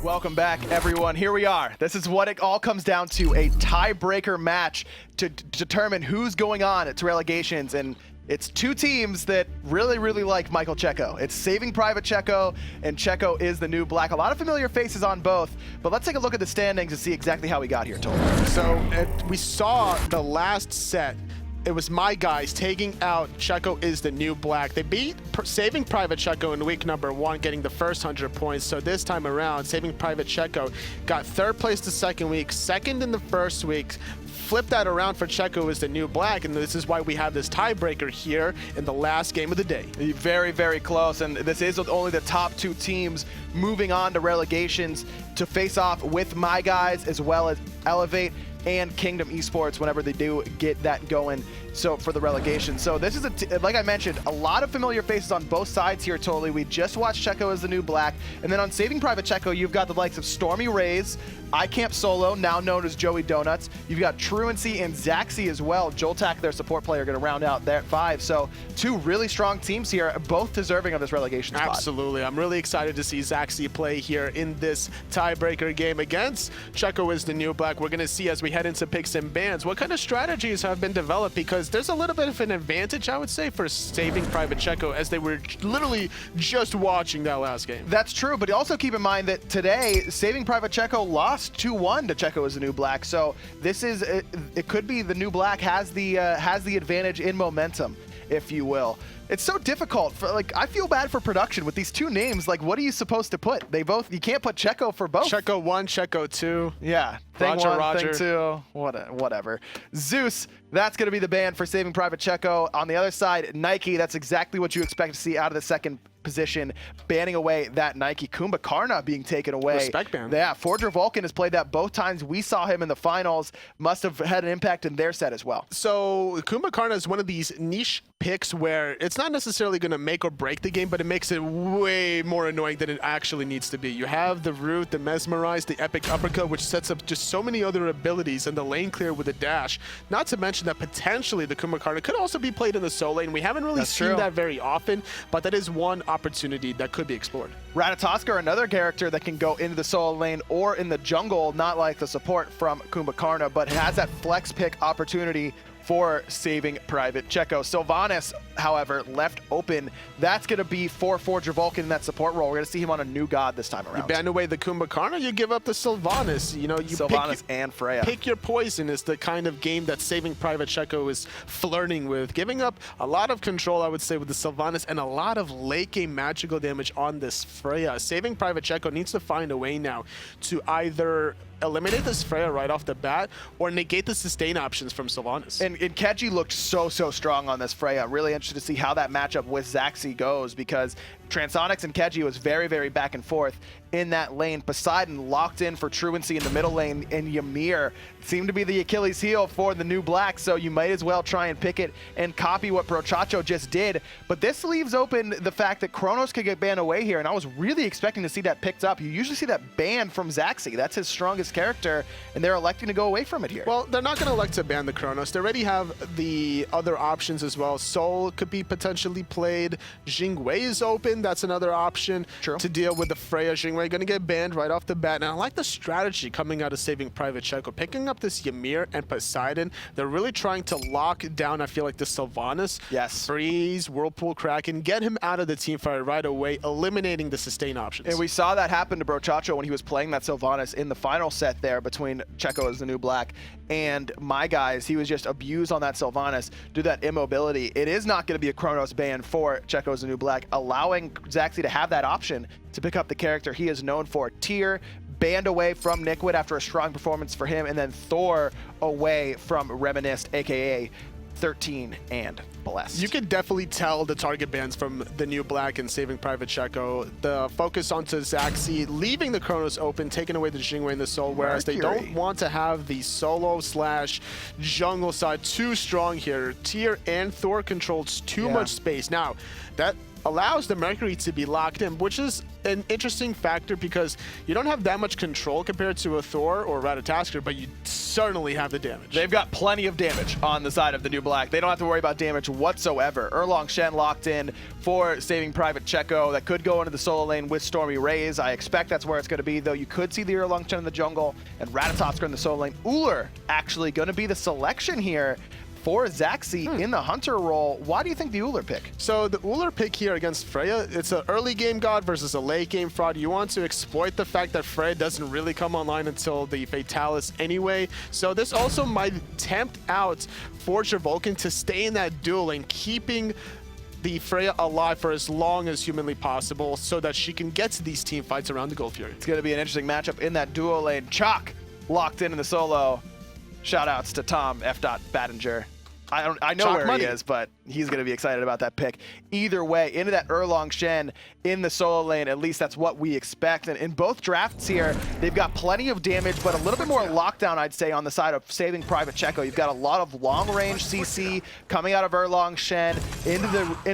Welcome back, everyone. Here we are. This is what it all comes down to, a tiebreaker match to determine who's going on to relegations. And it's two teams that really, really like Michael Checo. It's Saving Private Checo, and Checo is the new black. A lot of familiar faces on both, but let's take a look at the standings to see exactly how we got here, Tol. So we saw the last set. It was my guys taking out Checo is the new black. They beat Saving Private Checo in week number 1, getting the first 100 points. So this time around, Saving Private Checo got 3rd place the second week, 2nd in the first week, flipped that around for Checo is the new black, and this is why we have this tiebreaker here in the last game of the day. Very, very close, and this is only the top 2 teams moving on to relegations to face off with my guys, as well as Elevate and Kingdom Esports whenever they do get that going, so for the relegation. So this is, like I mentioned, a lot of familiar faces on both sides here, totally. We just watched Checo as the new black, and then on Saving Private Checo, you've got the likes of stormyRays, iCampSolo, now known as Joey Donuts. You've got Trauncii and Zachsy as well. JoltaK, their support player, going to round out their 5. So 2 really strong teams here, both deserving of this relegation spot. Absolutely. I'm really excited to see Zachsy play here in this tiebreaker game against Checo is the new black. We're going to see as we head into picks and bans what kind of strategies have been developed, because there's a little bit of an advantage, I would say, for Saving Private Checo, as they were literally just watching that last game. That's true, but also keep in mind that today, Saving Private Checo lost 2-1 to Checo as the new black. So this is, it could be the new black has the advantage in momentum, if you will. It's so difficult for, like, I feel bad for production with these 2 names. Like, what are you supposed to put? You can't put Checo for both. Checo 1, Checo 2. Yeah. Thing 1, thing 2, whatever. Zeus, that's going to be the ban for Saving Private Checo. On the other side, Nike, that's exactly what you expect to see out of the second position, banning away that Nike. Kumbhakarna being taken away. Respect ban. Yeah, Forger Vulcan has played that both times. We saw him in the finals. Must have had an impact in their set as well. So Kumbhakarna is one of these niche picks where it's not necessarily going to make or break the game, but it makes it way more annoying than it actually needs to be. You have the Root, the Mesmerize, the Epic Uppercut, which sets up just so many other abilities, and the lane clear with a dash. Not to mention that potentially the Kumbhakarna could also be played in the solo lane. We haven't really seen that very often, but that is one opportunity that could be explored. Ratatoskr, another character that can go into the solo lane or in the jungle, not like the support from Kumbhakarna, but has that flex pick opportunity for Saving Private Checo. Sylvanus, however, left open. That's going to be for Forger Vulcan in that support role. We're going to see him on a new god this time around. You ban away the Kumbhakarna, you give up the Sylvanus. You know, you Sylvanus and Freya. Pick your poison is the kind of game that Saving Private Checo is flirting with. Giving up a lot of control, I would say, with the Sylvanus, and a lot of late game magical damage on this Freya. Saving Private Checo needs to find a way now to either eliminate this Freya right off the bat or negate the sustain options from Sylvanus. And Keji looked so strong on this Freya. Really interested to see how that matchup with Zachsy goes, because Transonics and Keji was very back and forth in that lane. Poseidon locked in for Trauncii in the middle lane, and Ymir seemed to be the Achilles heel for the new black, so you might as well try and pick it and copy what Brochacho just did. But this leaves open the fact that Kronos could get banned away here, and I was really expecting to see that picked up. You usually see that banned from Zachsy. That's his strongest character, and they're electing to go away from it here. Well, they're not going to elect to ban the Kronos. They already have the other options as well. Soul could be potentially played. Jingwei is open. That's another option to deal with the Freya. Jingwei going to get banned right off the bat. And I like the strategy coming out of Saving Private Checo. Picking up this Ymir and Poseidon, they're really trying to lock down, I feel like, the Sylvanus. Yes. Freeze, Whirlpool Kraken, get him out of the team fight right away, eliminating the sustain options. And we saw that happen to Brochacho when he was playing that Sylvanus in the final set there between Checo as the new black and my guys. He was just abused on that Sylvanus, do that immobility. It is not going to be a Kronos ban for Checo as the new black, allowing Zachsy to have that option to pick up the character he is known for. Tyr banned away from Nickwood after a strong performance for him, and then Thor away from Reminisced, aka 13 and Blessed. You can definitely tell the target bans from the new black and Saving Private Checo. The focus onto Zachsy, leaving the Kronos open, taking away the Jingwei and the Soul, whereas Mercury. they don't want to have the solo / jungle side too strong here. Tyr and Thor controls too much space. Now, that allows the Mercury to be locked in, which is an interesting factor because you don't have that much control compared to a Thor or Ratatoskr, but you certainly have the damage. They've got plenty of damage on the side of the new black. They don't have to worry about damage whatsoever. Erlang Shen locked in for saving Private Checo. That could go into the solo lane with stormyRays. I expect that's where it's going to be, though. You could see the Erlang Shen in the jungle and Ratatoskr in the solo lane. Ullr actually going to be the selection here for Zachsy in the Hunter role. Why do you think the Ullr pick? So the Ullr pick here against Freya, it's an early game god versus a late game fraud. You want to exploit the fact that Freya doesn't really come online until the Fatalis anyway. So this also might tempt out Forger Vulcan to stay in that duel lane, keeping the Freya alive for as long as humanly possible so that she can get to these team fights around the Gold Fury. It's going to be an interesting matchup in that duo lane. Chaac locked in the solo. Shout outs to Tom F. Battinger. I know where he is, but he's going to be excited about that pick. Either way, into that Erlang Shen in the solo lane, at least that's what we expect. And in both drafts here, they've got plenty of damage, but a little bit more lockdown, I'd say, on the side of saving Private Checo. You've got a lot of long-range CC coming out of Erlang Shen into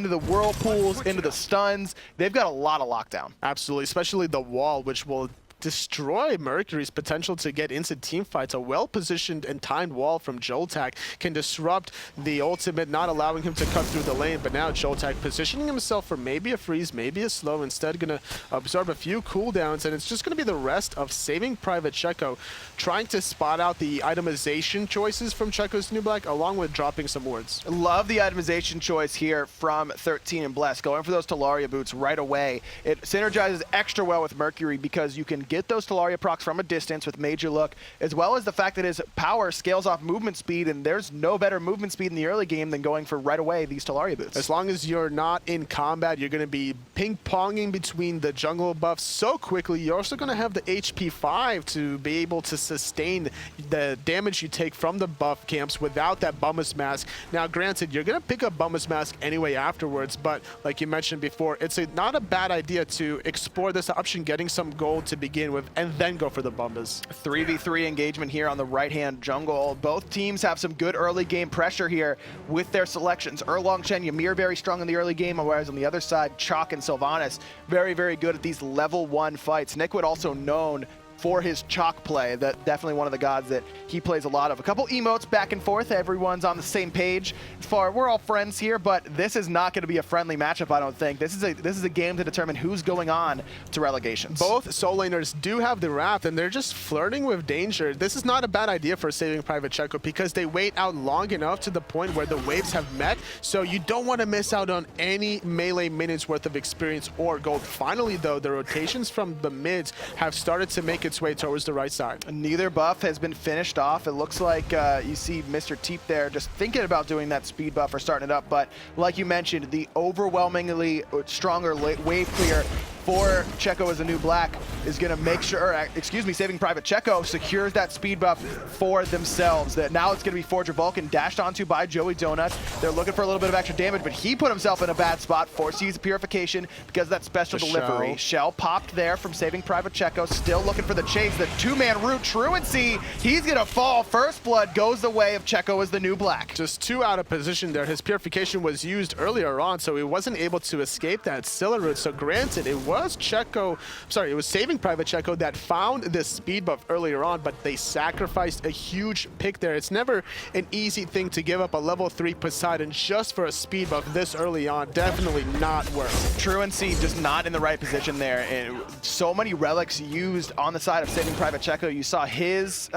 the whirlpools, into the stuns. They've got a lot of lockdown. Absolutely, especially the wall, which will destroy Mercury's potential to get into team fights. A well-positioned and timed wall from JoltaK can disrupt the ultimate, not allowing him to cut through the lane. But now JoltaK positioning himself for maybe a freeze, maybe a slow, instead going to absorb a few cooldowns, and it's just going to be the rest of saving Private Checo, trying to spot out the itemization choices from Checo's new black, along with dropping some wards. Love the itemization choice here from 13 and Bless, going for those Talaria boots right away. It synergizes extra well with Mercury because you can get those Talaria procs from a distance with Major Look, as well as the fact that his power scales off movement speed, and there's no better movement speed in the early game than going for right away these Talaria boots. As long as you're not in combat, you're going to be ping-ponging between the jungle buffs so quickly. You're also going to have the HP 5 to be able to sustain the damage you take from the buff camps without that Bummus Mask. Now, granted, you're going to pick up Bummus Mask anyway afterwards, but like you mentioned before, it's not a bad idea to explore this option, getting some gold to begin with, and then go for the Bumbas. 3v3 engagement here on the right-hand jungle. Both teams have some good early game pressure here with their selections. Erlang Shen, Ymir very strong in the early game, whereas on the other side, Chaac and Sylvanus very, very good at these level 1 fights. Nickwood also known for his Chaac play. That definitely one of the gods that he plays a lot of. A couple emotes back and forth. Everyone's on the same page. We're all friends here, but this is not going to be a friendly matchup, I don't think. This is a game to determine who's going on to relegations. Both soul laners do have the Wrath, and they're just flirting with danger. This is not a bad idea for saving Private Checo because they wait out long enough to the point where the waves have met, so you don't want to miss out on any melee minutes worth of experience or gold. Finally, though, the rotations from the mids have started to make its way towards the right side. Neither buff has been finished off. It looks like you see Mr. Teep there just thinking about doing that speed buff or starting it up, but like you mentioned, the overwhelmingly stronger wave clear for Checo as a new black is going to make sure, saving Private Checo secures that speed buff for themselves. That now it's going to be Forger Vulcan dashed onto by Joey Donuts. They're looking for a little bit of extra damage, but he put himself in a bad spot. Forced to use purification because of that special delivery. Shell popped there from saving Private Checo. Still looking for the chase. The two-man root, Trauncii, he's going to fall. First blood goes the way of Checo as the new black. Just too out of position there. His purification was used earlier on, so he wasn't able to escape that Scylla root. So granted, it was it was saving Private Checo that found this speed buff earlier on, but they sacrificed a huge pick there. It's never an easy thing to give up a level 3 Poseidon just for a speed buff this early on. Definitely not worth it. Trauncii just not in the right position there, and so many relics used on the side of saving Private Checo. You saw his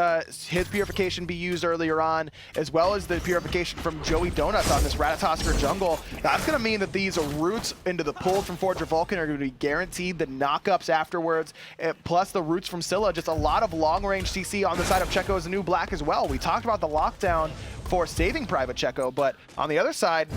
purification be used earlier on, as well as the purification from Joey Donuts on this Ratatoskr jungle. That's going to mean that these roots into the pull from Forger Vulcan are going to be guaranteed the knockups afterwards, plus the roots from Scylla. Just a lot of long-range CC on the side of Checo as a new black as well. We talked about the lockdown for saving Private Checo, but on the other side,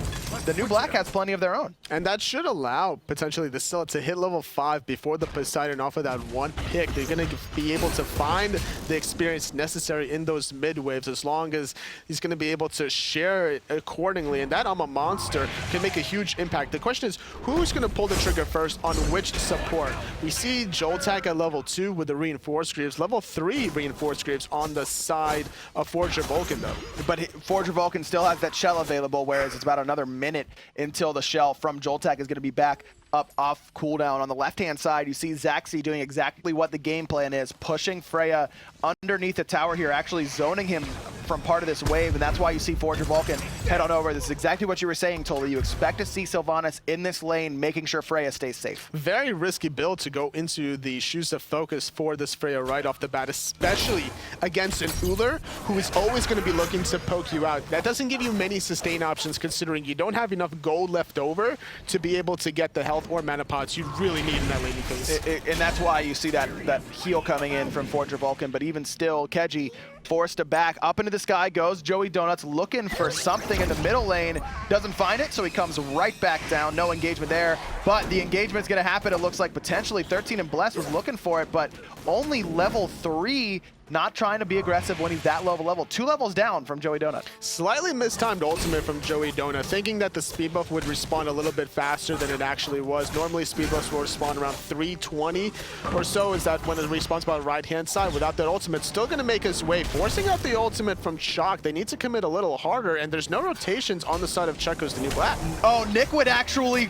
the new black has plenty of their own. And that should allow, potentially, the Scylla to hit level 5 before the Poseidon off of that one pick. They're going to be able to find the experience necessary in those mid waves as long as he's going to be able to share it accordingly. And that Alma Monster can make a huge impact. The question is, who's going to pull the trigger first on which support? We see JoltaK at level 2 with the Reinforced Greaves, level 3 Reinforced Greaves on the side of Forger Vulcan, though. But Forger Vulcan still has that shell available, whereas it's about another minute until the shell from JoltaK is going to be back up off cooldown. On the left-hand side, you see Zachsy doing exactly what the game plan is, pushing Freya underneath the tower here, actually zoning him from part of this wave, and that's why you see Forger Vulcan head on over. This is exactly what you were saying, Tolly. You expect to see Sylvanus in this lane, making sure Freya stays safe. Very risky build to go into the shoes of focus for this Freya right off the bat, especially against an Ullr, who is always going to be looking to poke you out. That doesn't give you many sustain options, considering you don't have enough gold left over to be able to get the health or mana pots you really need in that laning phase. And that's why you see that heal coming in from Forger Vulcan, but even still, Keji forced to back. Up into the sky goes Joey Donuts, looking for something in the middle lane. Doesn't find it, so he comes right back down. No engagement there, but the engagement's going to happen. It looks like potentially 13 and Blessed was looking for it, but only level 3. Not trying to be aggressive when he's that low level. 2 levels down from Joey Donut. Slightly mistimed ultimate from Joey Donut, thinking that the speed buff would respawn a little bit faster than it actually was. Normally speed buffs will respawn around 320 or so, is that when it respawns by the right-hand side. Without that ultimate, still going to make his way. Forcing out the ultimate from Chaac, they need to commit a little harder, and there's no rotations on the side of Checo's the new black. Oh, Nickwood actually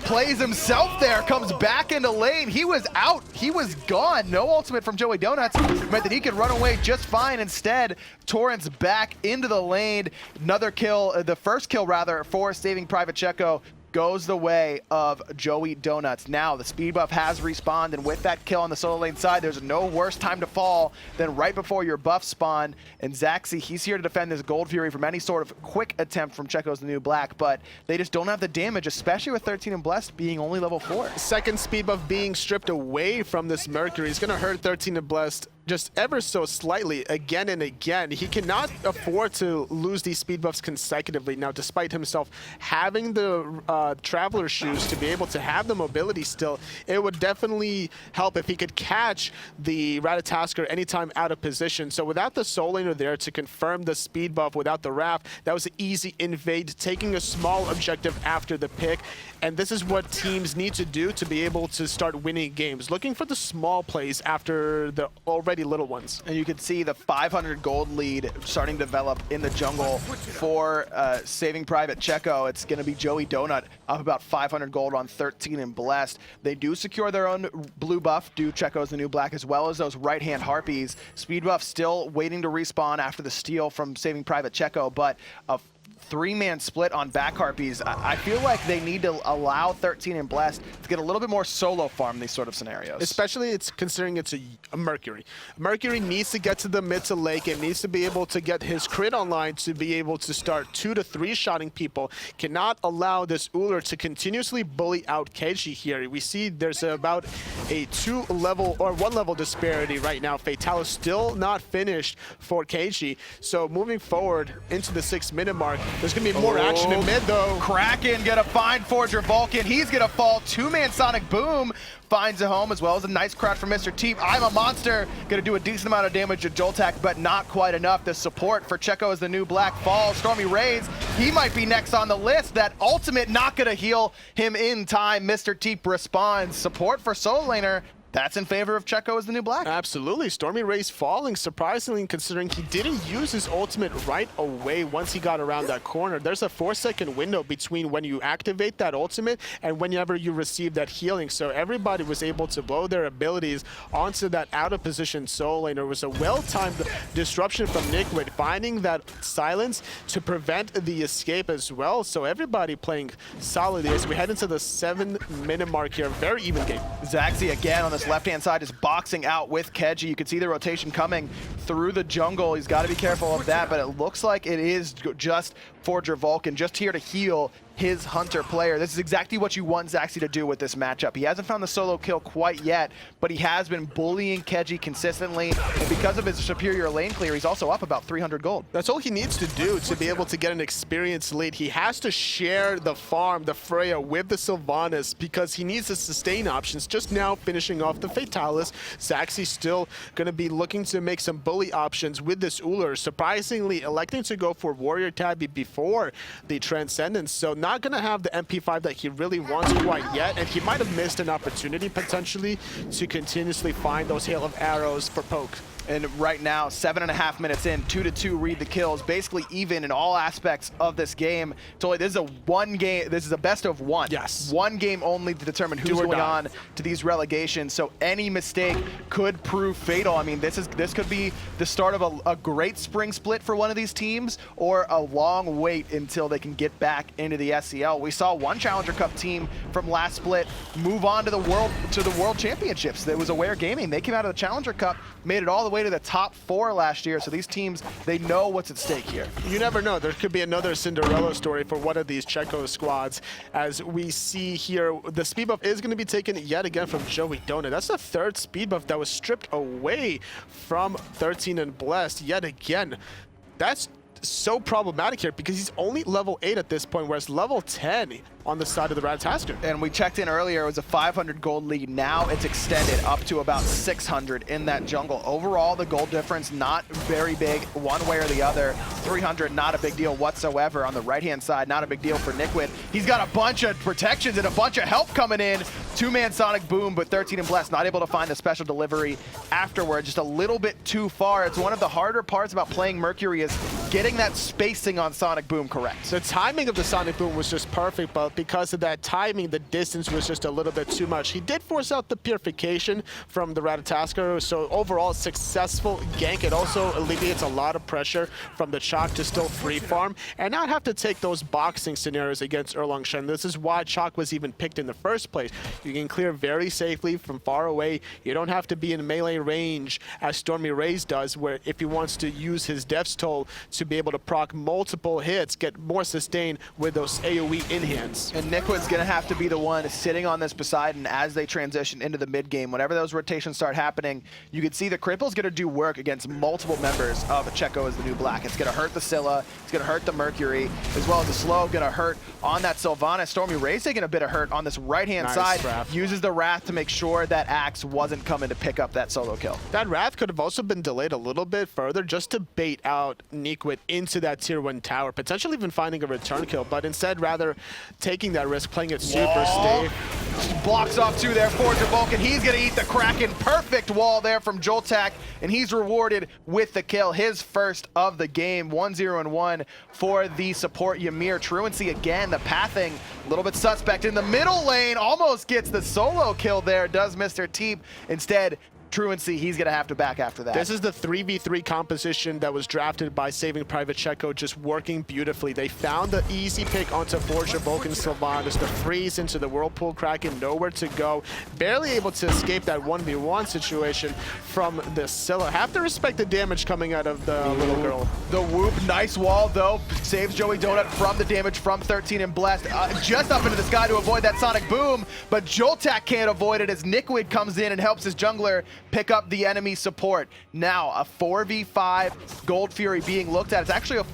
plays himself there, comes back into lane. He was out, he was gone. No ultimate from Joey Donuts, meant that he could run away just fine. Instead, Torrent's back into the lane. Another kill, the first kill rather, for saving Private Checo goes the way of Joey Donuts. Now, the speed buff has respawned, and with that kill on the solo lane side, there's no worse time to fall than right before your buff spawn. And Zachsy, he's here to defend this Gold Fury from any sort of quick attempt from Checo's the new black, but they just don't have the damage, especially with 13 and Blessed being only level 4. Second speed buff being stripped away from this Mercury is going to hurt 13 and Blessed just ever so slightly again and again. He cannot afford to lose these speed buffs consecutively. Now, despite himself having the Traveler shoes to be able to have the mobility still, it would definitely help if he could catch the Ratatoskr anytime out of position. So without the Soul Laner there to confirm the speed buff, without the Wrath, that was an easy invade, taking a small objective after the pick. And this is what teams need to do to be able to start winning games. Looking for the small plays after the already little ones. And you can see the 500 gold lead starting to develop in the jungle for saving Private Checo. It's going to be Joey Donut up about 500 gold on 13 and Blessed. They do secure their own blue buff, do Checo's the new black, as well as those right-hand Harpies. Speed buff still waiting to respawn after the steal from saving Private Checo, but a 3-man split on back Harpies. I feel like they need to allow 13 and Blessed to get a little bit more solo farm in these sort of scenarios. Especially it's considering it's a Mercury. Mercury needs to get to the mid to late game, needs to be able to get his crit online to be able to start 2 to 3 shotting people. Cannot allow this Ullr to continuously bully out Keji here. We see there's about a 2-level or 1-level disparity right now. Fatalis still not finished for Keji. So moving forward into the 6-minute mark, there's going to be more action in mid, though. Kraken going to find Forger Vulcan. He's going to fall. 2-man Sonic Boom finds a home, as well as a nice crouch from Mr. Teep. I'm a Monster. Going to do a decent amount of damage to JoltaK, but not quite enough. The support for Checo as the new black falls. stormyRays, he might be next on the list. That ultimate not going to heal him in time. Mr. Teep responds. Support for solo laner. That's in favor of Checo as the new black. Absolutely. stormyRays falling, surprisingly, considering he didn't use his ultimate right away once he got around that corner. There's a 4-second window between when you activate that ultimate and whenever you receive that healing. So everybody was able to blow their abilities onto that out-of-position solo laner. It was a well-timed disruption from Nickwood, finding that silence to prevent the escape as well. So everybody playing solidly as we head into the 7-minute mark here. Very even game. Zachsy again on the left-hand side is boxing out with Keji. You can see the rotation coming through the jungle. He's got to be careful of that, but it looks like it is just Forger Vulcan, just here to heal his Hunter player. This is exactly what you want Zachsy to do with this matchup. He hasn't found the solo kill quite yet, but he has been bullying Keji consistently, and because of his superior lane clear, he's also up about 300 gold. That's all he needs to do to be able to get an experienced lead. He has to share the farm, the Freya, with the Sylvanus, because he needs the sustain options. Just now finishing off the Fatalis, Zachsy still going to be looking to make some bully options with this Ullr, surprisingly electing to go for Warrior Tabby before the Transcendence. So not going to have the MP5 that he really wants quite yet, and he might have missed an opportunity potentially to continuously find those hail of arrows for poke. And right now, 7.5 minutes in, 2-2 read the kills, basically even in all aspects of this game. Totally, this is a one game. This is a best of one. Yes. One game only to determine who's going on to these relegations. So any mistake could prove fatal. I mean, this could be the start of a great spring split for one of these teams, or a long wait until they can get back into the SCL. We saw one Challenger Cup team from last split move on to the World Championships. That was Aware Gaming. They came out of the Challenger Cup, made it all the way to the top 4 last year. So these teams, they know what's at stake here. You never know. There could be another Cinderella story for one of these Checo squads. As we see here, the speed buff is going to be taken yet again from Joey Donut. That's the 3rd speed buff that was stripped away from 13 and Blessed yet again. That's so problematic here because he's only level 8 at this point, whereas level 10 on the side of the Ratatoskr. And we checked in earlier, it was a 500 gold lead. Now it's extended up to about 600 in that jungle. Overall, the gold difference not very big one way or the other. 300, not a big deal whatsoever. On the right-hand side, not a big deal for Nikwit. He's got a bunch of protections and a bunch of help coming in. 2-man Sonic Boom, but 13 and Blessed not able to find the special delivery afterward. Just a little bit too far. It's one of the harder parts about playing Mercury is getting that spacing on Sonic Boom correct. The timing of the Sonic Boom was just perfect, but because of that timing, the distance was just a little bit too much. He did force out the purification from the Ratatoskr, so overall successful gank. It also alleviates a lot of pressure from the Chaac to still free farm and not have to take those boxing scenarios against Erlang Shen. This is why Chaac was even picked in the first place. You can clear very safely from far away. You don't have to be in melee range as stormyRays does, where if he wants to use his Death's Toll to be able to proc multiple hits, get more sustain with those AoE in-hands. And Nikwit's going to have to be the one sitting on this Poseidon as they transition into the mid-game. Whenever those rotations start happening, you can see the Cripple's going to do work against multiple members of Checo as the new black. It's going to hurt the Scylla, it's going to hurt the Mercury, as well as the Slow, going to hurt on that Sylvanus. stormyRays taking a bit of hurt on this right-hand side. Wrath. Uses the Wrath to make sure that Axe wasn't coming to pick up that solo kill. That Wrath could have also been delayed a little bit further just to bait out Nikwit into that tier 1 tower, potentially even finding a return kill, but instead rather taking that risk, playing it super safe. Blocks off 2 there for Vulcan. He's going to eat the Kraken. Perfect wall there from JoltaK, and he's rewarded with the kill. His first of the game. 1-0-1 for the support Ymir. Trauncii again, the pathing, a little bit suspect in the middle lane. Almost gets the solo kill there, does Mr. Teep. Instead, Trauncii, he's going to have to back after that. This is the 3v3 composition that was drafted by Saving Private Checo, just working beautifully. They found the easy pick onto Forger, Vulcan, Sylvanus, the freeze into the Whirlpool Kraken, nowhere to go. Barely able to escape that 1v1 situation from the Scylla. Have to respect the damage coming out of the little girl. The Whoop, nice wall though, saves Joey Donut from the damage from 13 and Blessed. Just up into the sky to avoid that Sonic Boom, but JoltaK can't avoid it as Nikwit comes in and helps his jungler pick up the enemy support. Now a 4v5 Gold Fury being looked at. It's actually a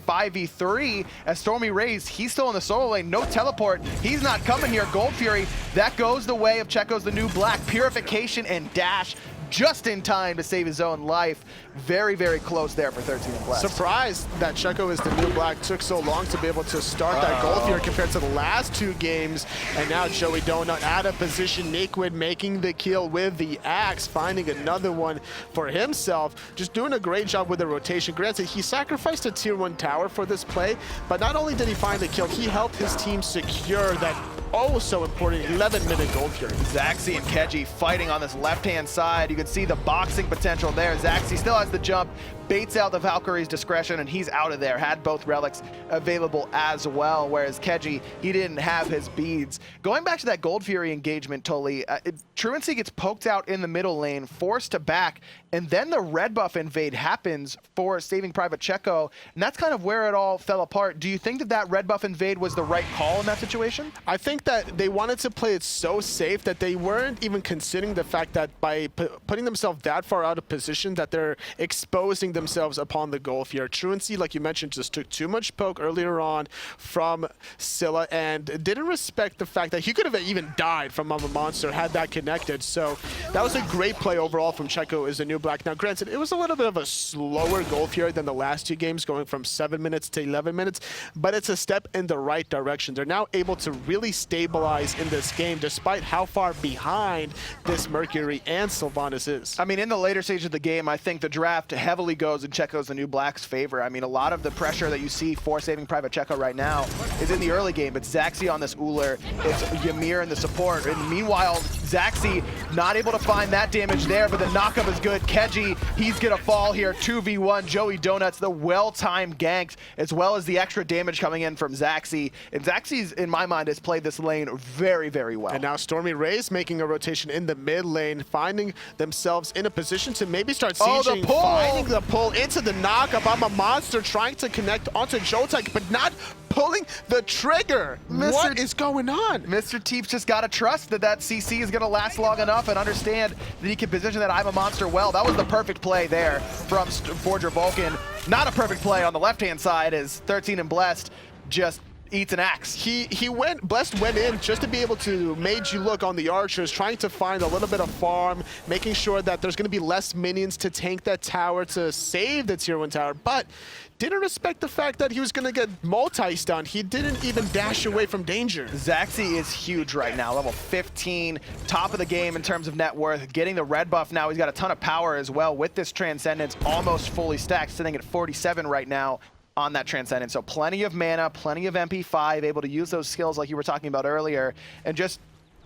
5v3 as stormyRays, he's still in the solo lane, no teleport. He's not coming here. Gold Fury, that goes the way of Checo's the new black. Purification and dash just in time to save his own life. Very, very close there for 13 and Blessed. Surprised that Checo is the new black. Took so long to be able to start that Gold Fury compared to the last 2 games. And now Joey Donut out of position. Nikwit making the kill with the axe, finding another one for himself. Just doing a great job with the rotation. Granted, he sacrificed a tier 1 tower for this play, but not only did he find the kill, he helped his team secure that so important 11-minute Gold Fury. Zachsy and Keji fighting on this left-hand side. You can see the boxing potential there. Zachsy still has the jump, baits out the Valkyrie's discretion, and he's out of there. Had both relics available as well, whereas Keji, he didn't have his beads. Going back to that Gold Fury engagement, Tully, Trauncii gets poked out in the middle lane, forced to back, and then the red buff invade happens for Saving Private Checo, and that's kind of where it all fell apart. Do you think that that red buff invade was the right call in that situation? I think that they wanted to play it so safe that they weren't even considering the fact that by putting themselves that far out of position that they're exposing themselves upon the Gold Fury. Trauncii, like you mentioned, just took too much poke earlier on from Scylla and didn't respect the fact that he could have even died from Mama Monster had that connected. So that was a great play overall from Checo as a new black. Now, granted, it was a little bit of a slower Gold Fury than the last 2 games, going from 7 minutes to 11 minutes, but it's a step in the right direction. They're now able to really stay stabilize in this game, despite how far behind this Mercury and Sylvanus is. I mean, in the later stage of the game, I think the draft heavily goes in Checo's the New Black's favor. I mean, a lot of the pressure that you see for saving Private Checo right now is in the early game. It's Zachsy on this Ullr, it's Ymir in the support, and meanwhile, Zachsy not able to find that damage there, but the knockup is good. Keji, he's gonna fall here, 2v1. Joey Donuts, the well-timed ganks, as well as the extra damage coming in from Zachsy. And Zachsy's, in my mind, has played this lane very, very well. And now stormyRays making a rotation in the mid lane, finding themselves in a position to maybe start sieging, finding the pull into the knockup. I'm a monster trying to connect onto JoltaK, but not pulling the trigger. What is going on? Mr. Teep just got to trust that that CC is going to last long enough and understand that he can position that I'm a monster well. That was the perfect play there from Forger Vulcan. Not a perfect play on the left-hand side as 13 and Blessed just eats an axe. Blessed went in just to be able to mage you look on the archers, trying to find a little bit of farm, making sure that there's going to be less minions to tank that tower to save the tier 1 tower, but didn't respect the fact that he was going to get multi-stunned. He didn't even dash away from danger. Zachsy is huge right now, level 15, top of the game in terms of net worth, getting the red buff now. He's got a ton of power as well with this Transcendence, almost fully stacked, sitting at 47 right now on that Transcendence. So plenty of mana, plenty of MP5, able to use those skills like you were talking about earlier, and just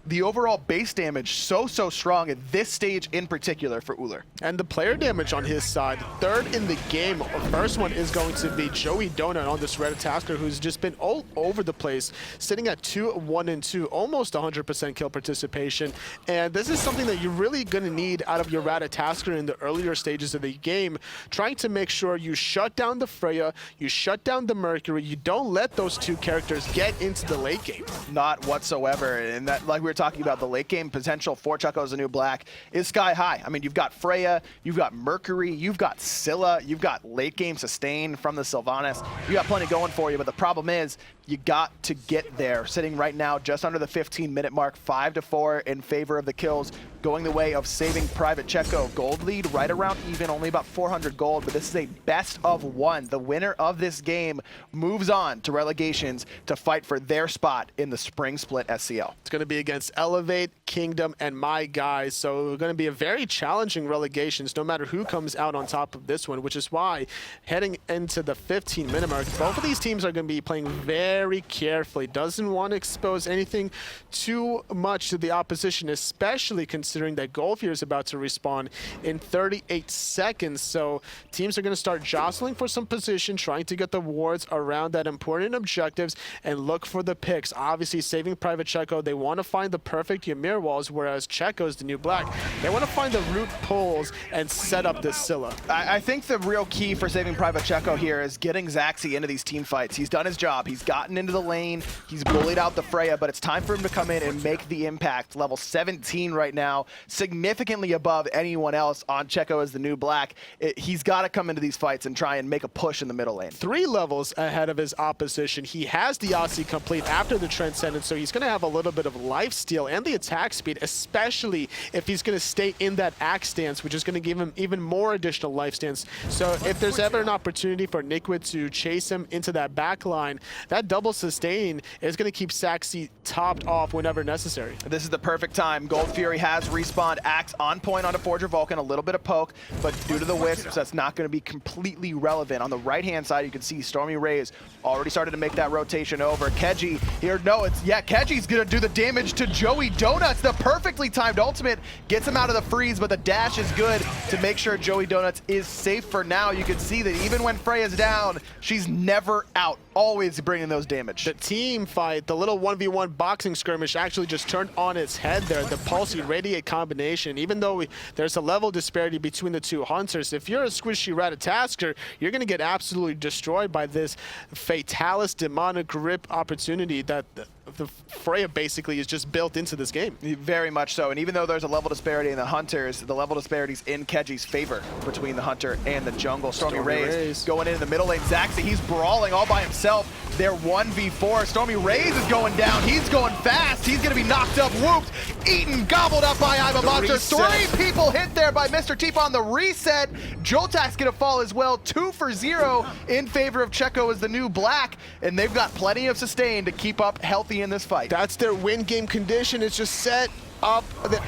the overall base damage so strong at this stage in particular for Ullr. And the player damage on his side, third in the game. First one is going to be Joey Donut on this Ratatoskr, who's just been all over the place, sitting at 2-1-2, almost 100% kill participation. And this is something that you're really going to need out of your Ratatoskr in the earlier stages of the game, trying to make sure you shut down the Freya, you shut down the Mercury, you don't let those two characters get into the late game. Not whatsoever. And that, like we were talking about, the late game potential for Checo's the New Black is sky high. I mean, you've got Freya, you've got Mercury, you've got Scylla, you've got late game sustain from the Sylvanus. You got plenty going for you, but the problem is you got to get there. Sitting right now just under the 15-minute mark, 5-4 in favor of the kills, going the way of saving Private Checo. Gold lead right around even, only about 400 gold, but this is a best of one. The winner of this game moves on to relegations to fight for their spot in the Spring Split SCL. It's going to be against Elevate, Kingdom, and My Guys, so it's going to be a very challenging relegations no matter who comes out on top of this one, which is why heading into the 15-minute mark, both of these teams are going to be playing very carefully. Doesn't want to expose anything too much to the opposition, especially considering that Golfier is about to respawn in 38 seconds. So teams are going to start jostling for some position, trying to get the wards around that important objectives and look for the picks. Obviously, saving Private Checo, they want to find the perfect Ymir walls, whereas Checo's the New Black. They want to find the root pulls and set up this Scylla. I think the real key for saving Private Checo here is getting Zachsy into these team fights. He's done his job. He's gotten into the lane. He's bullied out the Freya, but it's time for him to come in and make the impact. Level 17 right now, significantly above anyone else on Checo as the New Black. He's got to come into these fights and try and make a push in the middle lane. 3 levels ahead of his opposition. He has the Aussie complete after the Transcendence, so he's going to have a little bit of lifesteal and the attack speed, especially if he's going to stay in that axe stance, which is going to give him even more additional life stance. So if there's ever an opportunity for Nikwit to chase him into that back line, that double sustain is going to keep Zachsy topped off whenever necessary. This is the perfect time. Gold Fury has respawned. Axe on point onto Forger Vulcan, a little bit of poke, but due to the wisps, that's not going to be completely relevant. On the right-hand side, you can see stormyRays already started to make that rotation over. Keji here, Keji's going to do the damage to Joey Donuts. The perfectly timed ultimate gets him out of the freeze, but the dash is good to make sure Joey Donuts is safe for now. You can see that even when Freya's down, she's never out, always bringing those damage. The team fight, the little 1v1 boxing skirmish actually just turned on its head there. The Pulse Irradiate combination, even though there's a level disparity between the two hunters, if you're a squishy Ratatoskr, you're going to get absolutely destroyed by this Fatalis demonic grip opportunity that the Freya basically is just built into this game. Very much so, and even though there's a level disparity in the hunters, the level disparity's in Keji's favor between the hunter and the jungle. stormyRays going in the middle lane. Zachsy, he's brawling all by himself. They're 1v4. stormyRays is going down. He's going fast. He's going to be knocked up, whooped, eaten, gobbled up by Monster. 3 people hit there by Mr. Teep on the reset. JoltaK's going to fall as well, 2 for 0 in favor of Checo as the new black, and they've got plenty of sustain to keep up healthy in this fight. That's their win game condition. It's just set up the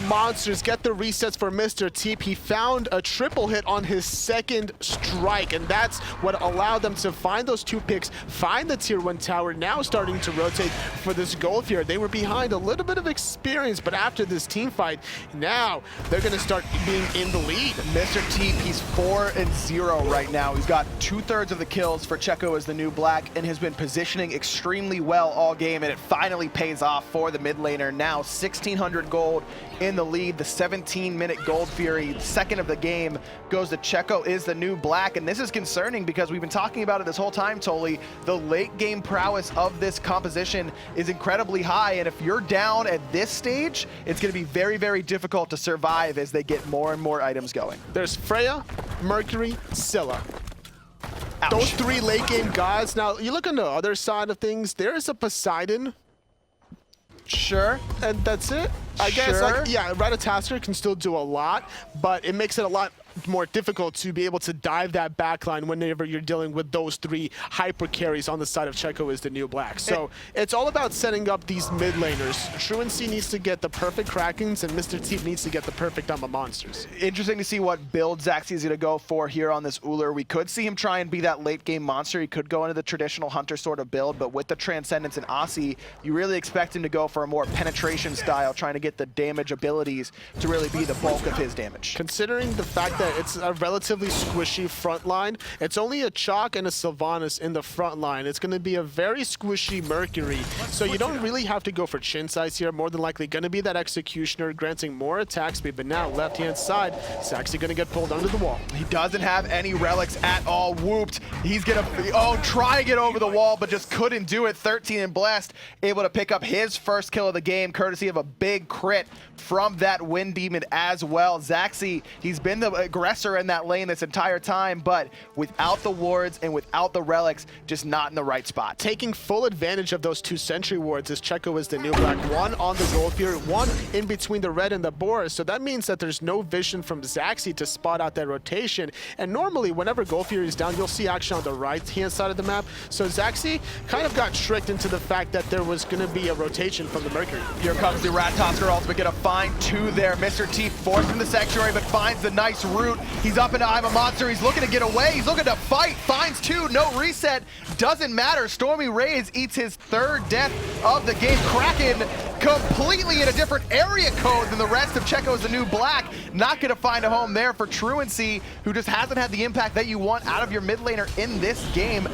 Monsters, get the resets for Mr. Teep. He found a triple hit on his second strike, and that's what allowed them to find those 2 picks, find the tier 1 tower, now starting to rotate for this gold here. They were behind a little bit of experience, but after this team fight, now they're going to start being in the lead. Mr. Teep, he's 4-0 right now. He's got 2/3 of the kills for Checo as the new black and has been positioning extremely well all game, and it finally pays off for the mid laner. Now 1,600 gold in the lead. The 17-minute gold fury, second of the game, goes to Checo is the new black, and this is concerning because we've been talking about it this whole time, Toli. The late game prowess of this composition is incredibly high, and if you're down at this stage, it's going to be very, very difficult to survive as they get more and more items going. There's Freya, Mercury, Scylla. Ouch. Those 3 late game gods. Now, you look on the other side of things, there is a Poseidon. Sure. And that's it. I guess, like, yeah, Ratatoskr can still do a lot, but it makes it a lot more difficult to be able to dive that backline whenever you're dealing with those 3 hyper carries on the side of Checo is the new black. So it's all about setting up these mid laners. Trauncii needs to get the perfect Krakens, and Mr. Teep needs to get the perfect Monsters. Interesting to see what build Zachsy is going to go for here on this Ullr. We could see him try and be that late game monster. He could go into the traditional hunter sort of build, but with the Transcendence and Aussie, you really expect him to go for a more penetration style, trying to get the damage abilities to really be the bulk of his damage. Considering the fact that it's a relatively squishy front line, it's only a Chaac and a Sylvanus in the front line. It's going to be a very squishy Mercury, so you don't really have to go for chin size here. More than likely going to be that Executioner, granting more attack speed, but now left-hand side, Zachsy going to get pulled under the wall. He doesn't have any relics at all. Whooped. He's going to, try to get over the wall, but just couldn't do it. 13 and blessed, able to pick up his first kill of the game, courtesy of a big crit from that Wind Demon as well. Zachsy, he's been the aggressor in that lane this entire time, but without the wards and without the relics, just not in the right spot. Taking full advantage of those 2 sentry wards as Checo is the new black. 1 on the gold fury, 1 in between the red and the boar. So that means that there's no vision from Zachsy to spot out that rotation. And normally, whenever gold fury is down, you'll see action on the right-hand side of the map. So Zachsy kind of got tricked into the fact that there was going to be a rotation from the Mercury. Here comes the Ratatoskr ultimate, gonna find 2 there. Mr. Teep forced from the Sanctuary, but finds the nice root. He's up into I'm a Monster. He's looking to get away. He's looking to fight. Finds 2. No reset. Doesn't matter. stormyRays eats his 3rd death of the game. Kraken completely in a different area code than the rest of Checo's the new black. Not going to find a home there for Trauncii, who just hasn't had the impact that you want out of your mid laner in this game.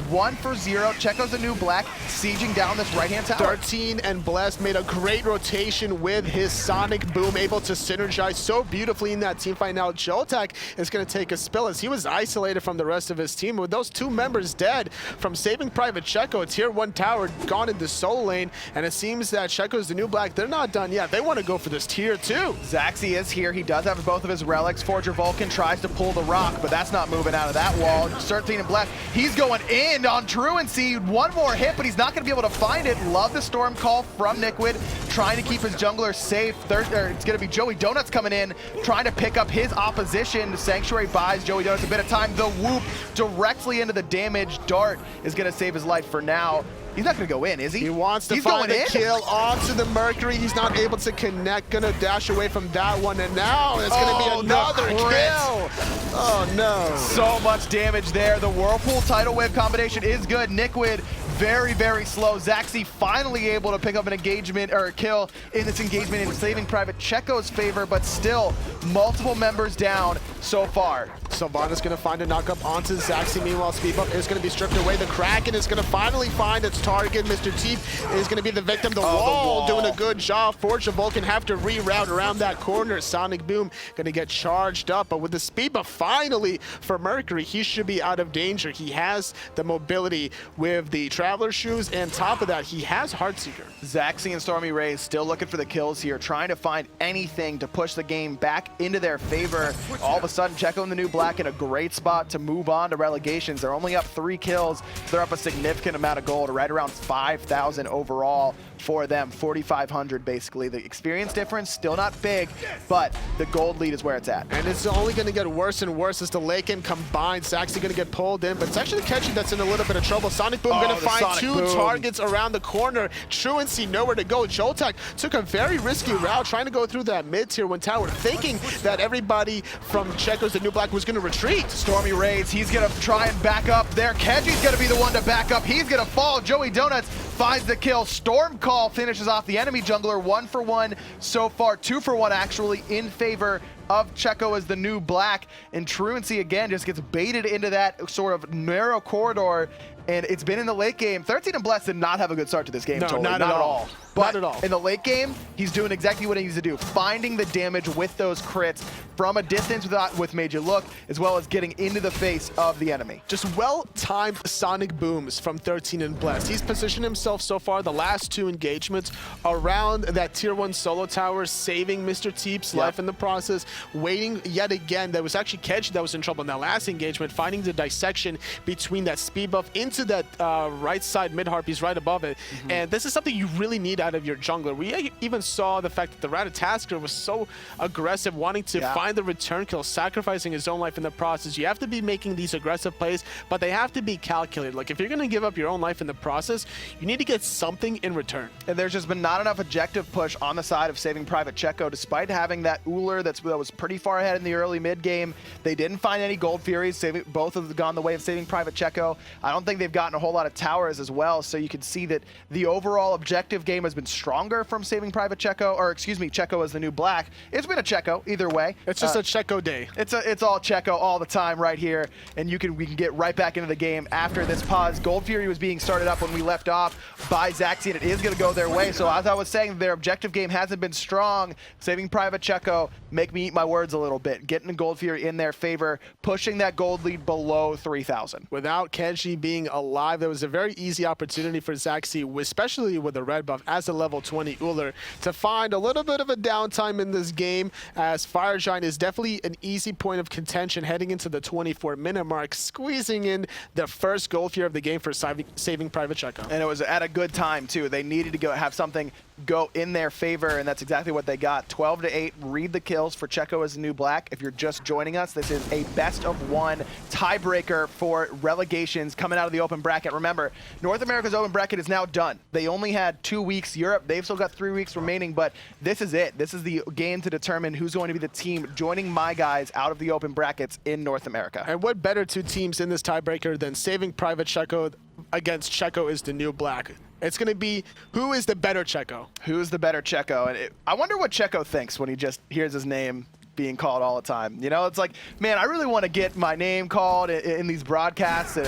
1 for 0. Checo's the new black, sieging down this right-hand tower. 13 and blessed, made a great rotation with his sonic boom, able to synergize so beautifully in that team fight. Now JoltaK is going to take a spill as he was isolated from the rest of his team. With those 2 members dead from saving Private Checo, a tier 1 tower gone into solo lane, and it seems that Checo's the new black, they're not done yet. They want to go for this tier 2. Zachsy is here. He does have both of his relics. Forger Vulcan tries to pull the rock, but that's not moving out of that wall. 13 and blessed. He's going in on Trauncii. 1 more hit, but he's not going to be able to find it. Love the storm call from Nikwid, trying to keep his jungler safe. It's going to be Joey Donuts coming in, trying to pick up his opposition. The Sanctuary buys Joey Donuts a bit of time. The whoop directly into the damage. Dart is going to save his life for now. He's not going to go in, is he? He wants to find a kill onto the Mercury. He's not able to connect. Going to dash away from that one. And now it's going to be another kill. Oh, no. So much damage there. The Whirlpool Tidal Wave combination is good. Nikwid very, very slow. Zachsy finally able to pick up an engagement or a kill in this engagement and saving Private Checo's favor, but still multiple members down so far. Sylvanus going to find a knockup onto Zachsy. Meanwhile, Speedbuff is going to be stripped away. The Kraken is going to finally find its target. Mr. Teep is going to be the victim. The wall doing a good job. Forge of Vulcan have to reroute around that corner. Sonic Boom going to get charged up, but with the Speedbuff finally for Mercury, he should be out of danger. He has the mobility with the Traveler Shoes, and top of that, he has Heartseeker. Zachsy and stormyRays still looking for the kills here, trying to find anything to push the game back into their favor. All of a sudden, Checo in the new black Black in a great spot to move on to relegations. They're only up 3 kills. They're up a significant amount of gold, right around 5,000 overall for them, 4,500 basically. The experience difference still not big, but the gold lead is where it's at. And it's only going to get worse and worse as the late game combines. Zachsy going to get pulled in, but it's actually Keji that's in a little bit of trouble. Sonic Boom going to find 2 targets around the corner. Trauncii nowhere to go. JoltaK took a very risky route trying to go through that mid-tier 1 tower, thinking that everybody from Checo's the New Black was going to retreat. stormyRays, he's going to try and back up there. Keji's going to be the one to back up. He's going to fall. Joey Donuts finds the kill. Storm Call finishes off the enemy jungler. 1 for 1 so far. 2 for 1 actually in favor of Checo as the New Black. And Trauncii again just gets baited into that sort of narrow corridor. And it's been in the late game. 13 and Blessed did not have a good start to this game. No, totally. not at all. But not at all. in the late game, he's doing exactly what he needs to do. Finding the damage with those crits from a distance with Major Look, as well as getting into the face of the enemy. Just well-timed Sonic Booms from 13 and Blessed. He's positioned himself so far the last 2 engagements around that tier 1 solo tower, saving Mr. Teep's life in the process, waiting yet again. There was actually Keji that was in trouble in that last engagement, finding the dissection between that speed buff into that right side mid-harpies right above it. And this is something you really need out of your jungler. We even saw the fact that the Ratatoskr was so aggressive, wanting to find the return kill, sacrificing his own life in the process. You have to be making these aggressive plays, but they have to be calculated. Like, if you're going to give up your own life in the process, you need to get something in return. And there's just been not enough objective push on the side of saving Private Checo, despite having that Ullr that was pretty far ahead in the early mid game. They didn't find any gold furies. Both have gone the way of saving Private Checo. I don't think they've gotten a whole lot of towers as well, so you can see that the overall objective game has been stronger from saving Private Checo, or excuse me, Checo as the New Black. It's been a Checo either way. It's just a Checo day. It's all Checo all the time right here, and we can get right back into the game after this pause. Gold Fury was being started up when we left off by Zachsy, and it is going to go their way. So as I was saying, their objective game hasn't been strong. Saving Private Checo, make me eat my words a little bit. Getting the Gold Fury in their favor, pushing that gold lead below 3,000. Without Keji being alive, there was a very easy opportunity for Zachsy, especially with the red buff as a level 20 Ullr, to find a little bit of a downtime in this game, as Fire Giant is definitely an easy point of contention heading into the 24-minute mark, squeezing in the first gold fury of the game for saving Private Checo. And it was at a good time too. They needed to have something go in their favor, and that's exactly what they got. 12-8, read the kills for Checo as a New Black. If you're just joining us, this is a best-of-1 tiebreaker for relegations coming out of the open bracket. Remember, North America's open bracket is now done. They only had 2 weeks. Europe, they've still got 3 weeks remaining, but this is it. This is the game to determine who's going to be the team joining my guys out of the open brackets in North America. And what better 2 teams in this tiebreaker than saving Private Checo against Checo is the New Black? It's going to be, who is the better Checo? Who's the better Checo? And I wonder what Checo thinks when he just hears his name being called all the time. You know, it's like, man, I really want to get my name called in these broadcasts, and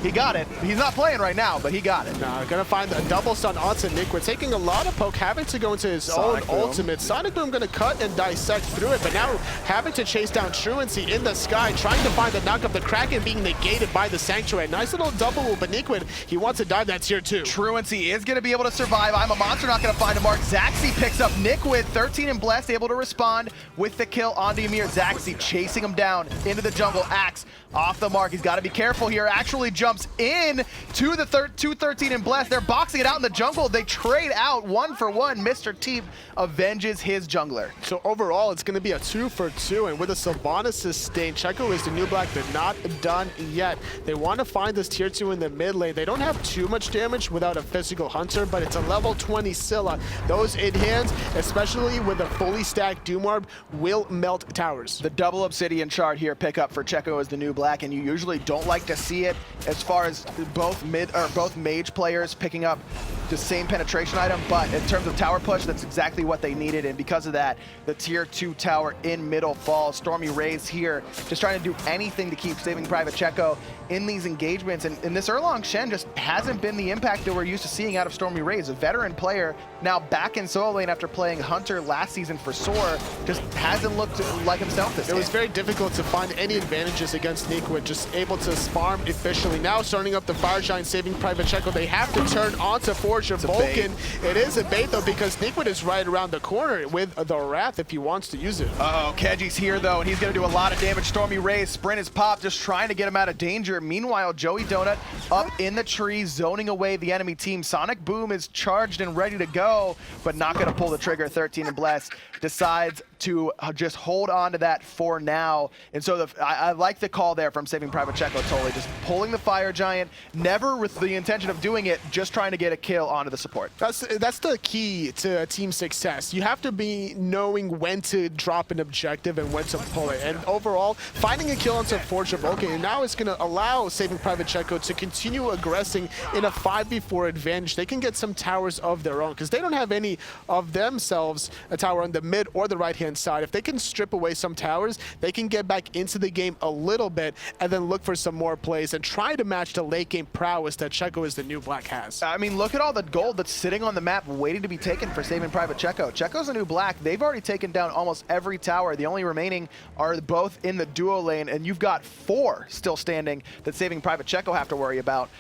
he got it. He's not playing right now, but he got it. Now, gonna find a double stun onto Nick. We're taking a lot of poke, having to go into his own ultimate. Sonic Boom gonna cut and dissect through it, but now having to chase down Trauncii in the sky, trying to find the knock of the Kraken being negated by the Sanctuary. Nice little double, but Niquid, he wants to dive that tier 2. Trauncii is gonna be able to survive. I'm a monster, not gonna find a mark. Zachsy picks up Niquid, 13 and Blessed, able to respond with the kill onto Ymir. Zachsy chasing him down into the jungle. Axe off the mark. He's got to be careful here. Actually jumps in to the 13 and Blessed. They're boxing it out in the jungle. They trade out 1 for 1. Mr. Teep avenges his jungler. So overall, it's going to be a 2 for 2. And with a Sylvanus sustain, Checo is the New Black. They're not done yet. They want to find this tier 2 in the mid lane. They don't have too much damage without a physical hunter, but it's a level 20 Scylla. Those in hands, especially with a fully stacked Doom Orb, will melt towers. The double Obsidian chart here pick up for Checo as the New Black, and you usually don't like to see it as far as both mage players picking up the same penetration item, but in terms of tower push, that's exactly what they needed, and because of that, the tier 2 tower in middle falls. stormyRays here, just trying to do anything to keep saving Private Checo in these engagements, and this Erlang Shen just hasn't been the impact that we're used to seeing out of stormyRays. A veteran player now back in solo lane after playing Hunter last season for Soar, just hasn't looked like himself this game. It was very difficult to find any advantages against Niquid, just able to farm efficiently. now starting up the Fire Giant, saving Private Checo. They have to turn onto Forger Vulcan. It is a bait, though, because Niquid is right around the corner with the Wrath if he wants to use it. Uh-oh, Keji's here, though, and he's going to do a lot of damage. stormyRays, sprint is popped, just trying to get him out of danger. Meanwhile, Joey Donut up in the tree, zoning away the enemy team. Sonic Boom is charged and ready to go, but not going to pull the trigger. 13 and Bless decides to just hold on to that for now. And so I like the call there from saving Private Checo, totally. Just pulling the Fire Giant, never with the intention of doing it, just trying to get a kill onto the support. That's the key to team success. You have to be knowing when to drop an objective and when to pull it. And overall, finding a kill onto Forger Vulcan, and now it's going to allow saving Private Checo to continue aggressing in a 5v4 advantage. They can get some towers of their own because they don't have any of themselves a tower on the mid or the right-hand side. If they can strip away some towers, they can get back into the game a little bit and then look for some more plays and try to match the late game prowess that Checo is the new black has. I mean, look at all the gold that's sitting on the map waiting to be taken for saving Private Checo. Checo's a new black. They've already taken down almost every tower. The only remaining are both in the duo lane, and you've got 4 still standing that saving Private Checo have to worry about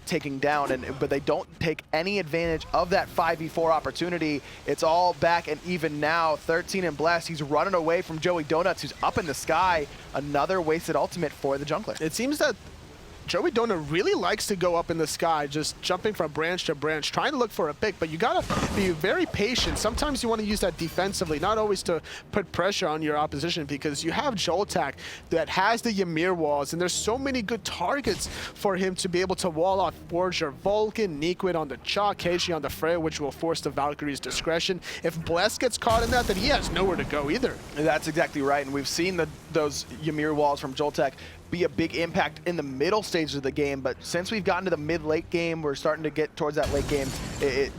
taking down, but they don't take any advantage of that 5v4 opportunity. It's all back and even now. 13 and Bless. He's running away from Joey Donuts, who's up in the sky. Another wasted ultimate for the jungler. It seems that Joey Donut really likes to go up in the sky, just jumping from branch to branch, trying to look for a pick, but you gotta be very patient. Sometimes you want to use that defensively, not always to put pressure on your opposition, because you have JoltaK that has the Ymir walls, and there's so many good targets for him to be able to wall off Forger Vulcan, Niquid on the Chaac, Keji on the Freya, which will force the Valkyrie's discretion. If Bless gets caught in that, then he has nowhere to go either. That's exactly right, and we've seen those Ymir walls from JoltaK be a big impact in the middle stages of the game, but since we've gotten to the mid-late game, we're starting to get towards that late game,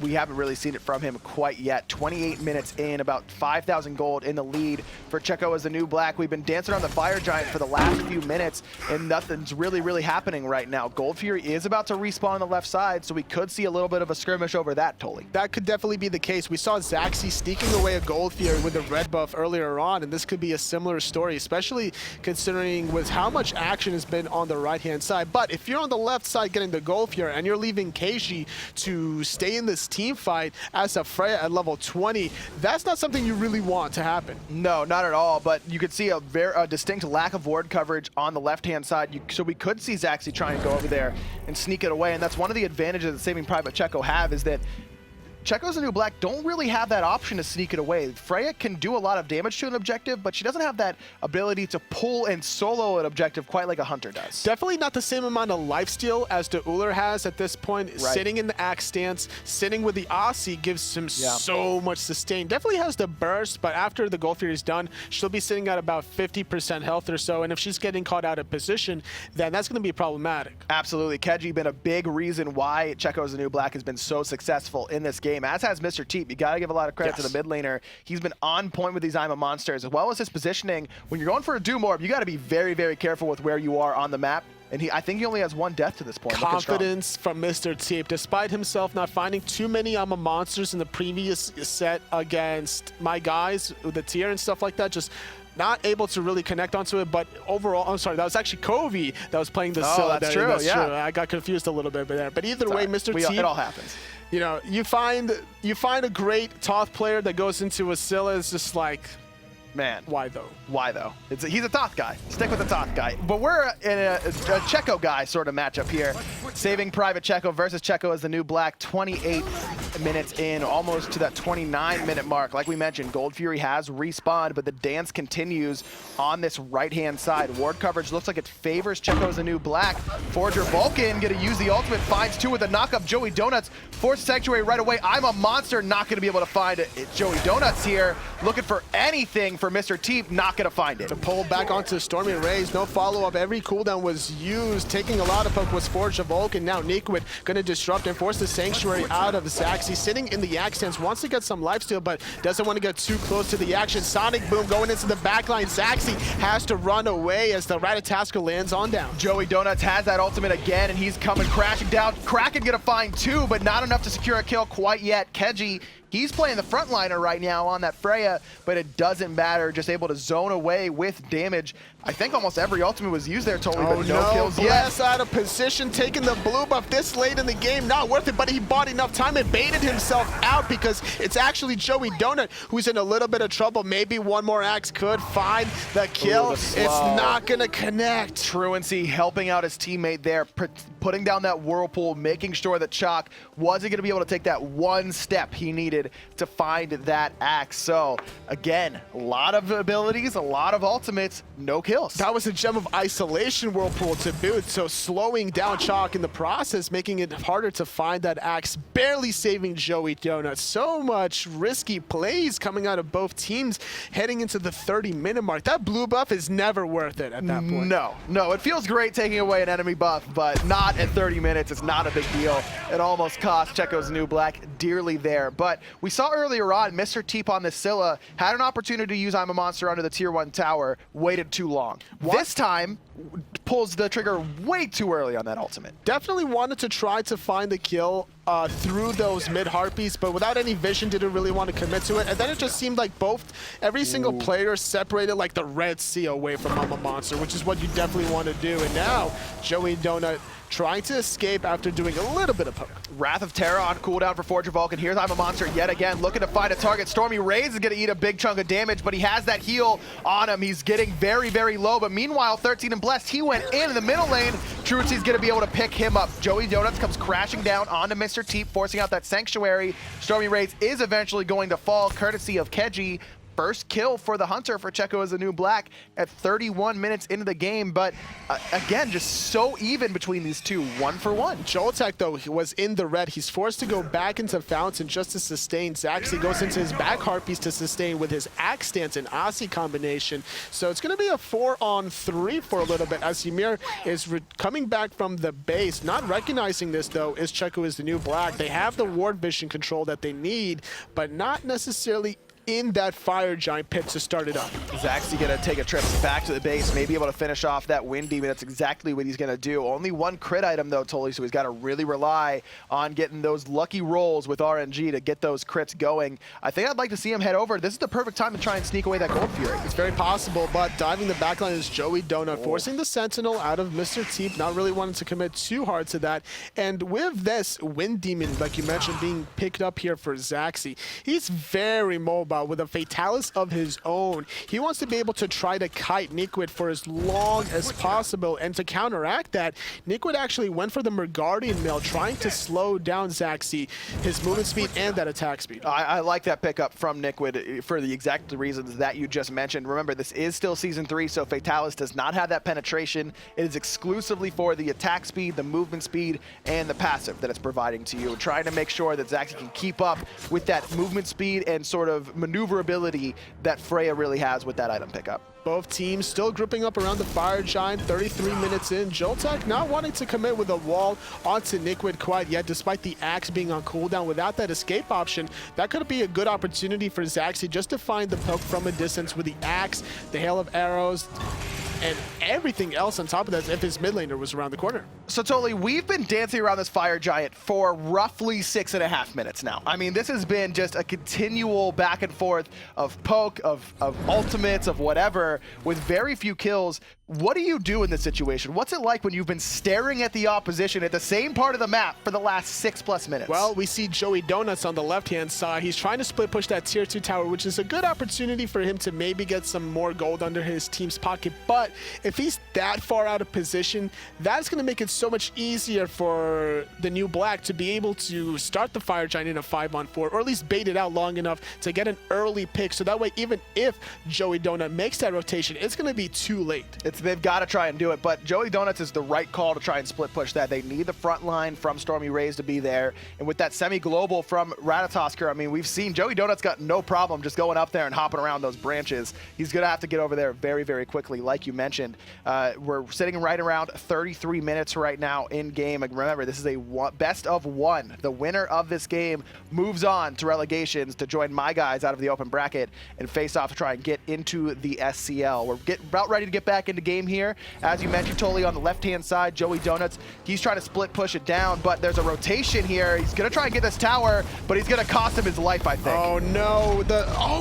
we haven't really seen it from him quite yet. 28 minutes in, about 5,000 gold in the lead for Checo as the new black. We've been dancing on the Fire Giant for the last few minutes, and nothing's really happening right now. Gold Fury is about to respawn on the left side, so we could see a little bit of a skirmish over that, Tolly. That could definitely be the case. We saw Zachsy sneaking away a Gold Fury with the red buff earlier on, and this could be a similar story, especially considering with how much action has been on the right-hand side. But if you're on the left side getting the Gold Fury and you're leaving Keji to stay in this team fight as a Freya at level 20, that's not something you really want to happen. No, not at all, but you could see a very distinct lack of ward coverage on the left-hand side, so we could see Zachsy try and go over there and sneak it away, and that's one of the advantages that saving Private Checo have, is that Checo's the new black don't really have that option to sneak it away. Freya can do a lot of damage to an objective, but she doesn't have that ability to pull and solo an objective quite like a hunter does. Definitely not the same amount of lifesteal as the Ullr has at this point. Right. Sitting in the axe stance, sitting with the Aussie gives him so much sustain. Definitely has the burst, but after the Gold Fury is done, she'll be sitting at about 50% health or so, and if she's getting caught out of position, then that's going to be problematic. Absolutely. Keji been a big reason why Checo's the new black has been so successful in this game, as has Mr. Teep. You got to give a lot of credit to the mid laner. He's been on point with these Ima monsters, as well as his positioning. When you're going for a Doom Orb, you got to be very careful with where you are on the map. And I think he only has 1 death to this point. Confidence from Mr. Teep. Despite himself not finding too many Ima monsters in the previous set against my guys with the tier and stuff like that, just not able to really connect onto it. But overall, I'm sorry, that was actually Kovi that was playing the Scylla. That's true, yeah. I got confused a little bit there. But either way, Mr. Teep, it all happens. You know, you find a great Toth player that goes into a Scylla, is just like, man, why though? Why though? He's a Toth guy. Stick with the Toth guy. But we're in a Checo guy sort of matchup here. Saving Private Checo versus Checo as the new black. 28 minutes in, almost to that 29-minute mark. Like we mentioned, Gold Fury has respawned, but the dance continues on this right-hand side. Ward coverage looks like it favors Checo as the new black. Forger Vulcan gonna use the ultimate, finds 2 with a knock up. Joey Donuts force Sanctuary right away. I'm a monster, not gonna be able to find it. Joey Donuts here, looking for anything for Mr. Teep, not gonna find it. To pull back onto stormyRays, no follow-up. Every cooldown was used. Taking a lot of poke was Forger Vulcan. Now Niquid gonna disrupt and force the Sanctuary out of Zachsy. Sitting in the axe stance, wants to get some lifesteal, but doesn't want to get too close to the action. Sonic Boom going into the backline. Zachsy has to run away as the Ratatoskr lands on down. Joey Donuts has that ultimate again, and he's coming crashing down. Kraken gonna find 2, but not enough to secure a kill quite yet. Keji, he's playing the frontliner right now on that Freya, but it doesn't matter. Just able to zone away with damage. I think almost every ultimate was used there, totally, Oh but no kills yet. Bless out of position, taking the blue buff this late in the game. Not worth it, but he bought enough time and baited himself out because it's actually Joey Donut who's in a little bit of trouble. Maybe one more axe could find the kill. Ooh, it's not going to connect. Trauncii helping out his teammate there, putting down that whirlpool, making sure that Chaac wasn't going to be able to take that one step he needed to find that axe. So, again, a lot of abilities, a lot of ultimates, no kills. That was a gem of isolation whirlpool to boot, so slowing down Chaac in the process, making it harder to find that axe, barely saving Joey Donut. So much risky plays coming out of both teams heading into the 30-minute mark. That blue buff is never worth it at that point. No, it feels great taking away an enemy buff, but not at 30 minutes. It's not a big deal. It almost cost Checo's new black dearly there. But we saw earlier on, Mr. Teep on this Scylla had an opportunity to use I'm a Monster under the tier 1 tower, waited too long. This time, pulls the trigger way too early on that ultimate. Definitely wanted to try to find the kill through those mid harpies, but without any vision, didn't really want to commit to it. And then it just seemed like every single player separated like the Red Sea away from I'm a Monster, which is what you definitely want to do. And now, Joey Donut trying to escape after doing a little bit of poke. Wrath of Terra on cooldown for Forger Vulcan. Here's I'm a Monster yet again, looking to find a target. stormyRays is going to eat a big chunk of damage, but he has that heal on him. He's getting very, very low, but meanwhile, 13 and Blessed, he went in the middle lane. Trauncii's going to be able to pick him up. Joey Donuts comes crashing down onto Mr. Teep, forcing out that Sanctuary. stormyRays is eventually going to fall, courtesy of Keji. First kill for the Hunter for Checo as a new black at 31 minutes into the game. But again, just so even between these two, 1 for 1. JoltaK, though, he was in the red. He's forced to go back into Fountain just to sustain. Zachsy goes into his back Harpies to sustain with his Axe Stance and Aussie combination. So it's going to be a 4-on-3 for a little bit as Ymir is coming back from the base. Not recognizing this, though, is Checo is the new black. They have the ward vision control that they need, but not necessarily in that fire giant pit to start it up. Zachsy gonna take a trip back to the base, maybe able to finish off that Wind Demon. That's exactly what he's gonna do. Only one crit item though, Tully, so he's gotta really rely on getting those lucky rolls with RNG to get those crits going. I think I'd like to see him head over. This is the perfect time to try and sneak away that Gold Fury. It's very possible, but diving the backline is Joey Donut, forcing the Sentinel out of Mr. Teep, not really wanting to commit too hard to that. And with this Wind Demon, like you mentioned, being picked up here for Zachsy, he's very mobile with a Fatalis of his own. He wants to be able to try to kite Niquid for as long as possible, and to counteract that, Niquid actually went for the Merguardian Mail, trying to slow down Zachsy, his movement speed and that attack speed. I like that pickup from Niquid for the exact reasons that you just mentioned. Remember, this is still Season 3, so Fatalis does not have that penetration. It is exclusively for the attack speed, the movement speed, and the passive that it's providing to you. Trying to make sure that Zachsy can keep up with that movement speed and sort of maneuverability that Freya really has with that item pickup. Both teams still grouping up around the Fire Giant, 33 minutes in. JoltaK not wanting to commit with a wall onto Niquid quite yet, despite the axe being on cooldown. Without that escape option, that could be a good opportunity for Zachsy just to find the poke from a distance with the axe, the hail of arrows, and everything else on top of that if his mid laner was around the corner. So Totally, we've been dancing around this Fire Giant for roughly 6.5 minutes now. I mean, this has been just a continual back and forth of poke, of ultimates, of whatever, with very few kills. What do you do in this situation? What's it like when you've been staring at the opposition at the same part of the map for the last 6+ minutes? Well, we see Joey Donuts on the left-hand side. He's trying to split push that tier 2 tower, which is a good opportunity for him to maybe get some more gold under his team's pocket. But if he's that far out of position, that's going to make it so much easier for the new black to be able to start the Fire Giant in a 5-on-4, or at least bait it out long enough to get an early pick. So that way, even if Joey Donut makes that rotation, it's going to be too late. They've got to try and do it, but Joey Donuts is the right call to try and split push that. They need the front line from stormyRays to be there, and with that semi-global from Ratatoskr, I mean, we've seen Joey Donuts got no problem just going up there and hopping around those branches. He's going to have to get over there very, very quickly, like you mentioned. We're sitting right around 33 minutes right now in game. And remember, this is a best of one. The winner of this game moves on to relegations to join my guys out of the open bracket and face off to try and get into the SCL. We're about ready to get back into game here. As you mentioned, totally on the left-hand side, Joey Donuts, he's trying to split push it down, but there's a rotation here. He's going to try and get this tower, but he's going to cost him his life, I think. Oh, no.